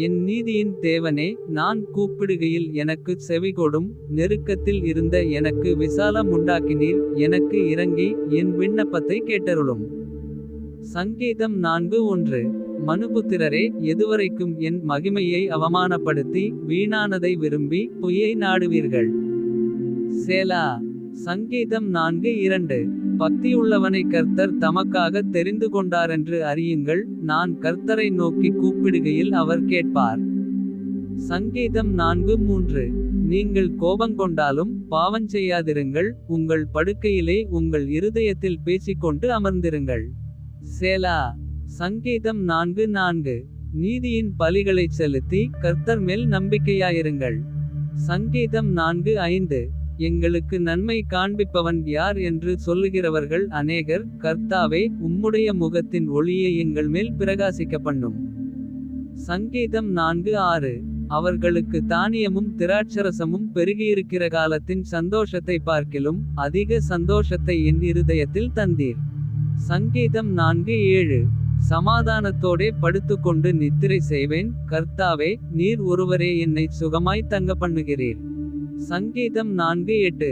என் நீதியின் தேவனே, நான் கூப்பிடுகையில் எனக்கு செவிகொடும். நெருக்கத்தில் இருந்த எனக்கு விசாலம் உண்டாக்கினீர். எனக்கு இறங்கி என் விண்ணப்பத்தை கேட்டருளும். சங்கீதம் 4:1. மனுபுத்திரரே, எதுவரைக்கும் என் மகிமையை அவமானப்படுத்தி. வீணானதை விரும்பி பொய்யை நாடுவீர்கள். சேலா. சங்கீதம் 4:2. பக்தியுள்ளவனை கர்த்தர் தமக்காக தெரிந்து கொண்டாரென்று அறியுங்கள். நான் கர்த்தரை நோக்கி கூப்பிடுகையில் அவர் கேட்பார். சங்கீதம் 4:3. நீங்கள் கோபங்கொண்டாலும் பாவஞ்செய்யாதிருங்கள். உங்கள் படுக்கையிலே உங்கள் இருதயத்தில் பேசிக்கொண்டு அமர்ந்திருங்கள். சேலா. சங்கீதம் 4:4. நீதியின் பலிகளைச் செலுத்தி கர்த்தர் மேல் நம்பிக்கையாயிருங்கள். சங்கீதம் 4:5. எங்களுக்கு நன்மை காண்பிப்பவன் யார் என்று சொல்லுகிறவர்கள் அநேகர். கர்த்தாவே, உம்முடைய முகத்தின் ஒளியை எங்கள் மேல் பிரகாசிக்க பண்ணும். சங்கீதம் 4:6. அவர்களுக்கு தானியமும் திராட்சரசமும் பெருகியிருக்கிற காலத்தின் சந்தோஷத்தை பார்க்கிலும் அதிக சந்தோஷத்தை என் இருதயத்தில் தந்தீர். சங்கீதம் 4:7. சமாதானத்தோடே படுத்துக்கொண்டு நித்திரை செய்வேன். கர்த்தாவே, நீர் ஒருவரே என்னை சுகமாய் தங்க பண்ணுகிறீர். சங்கீதம் 4:8.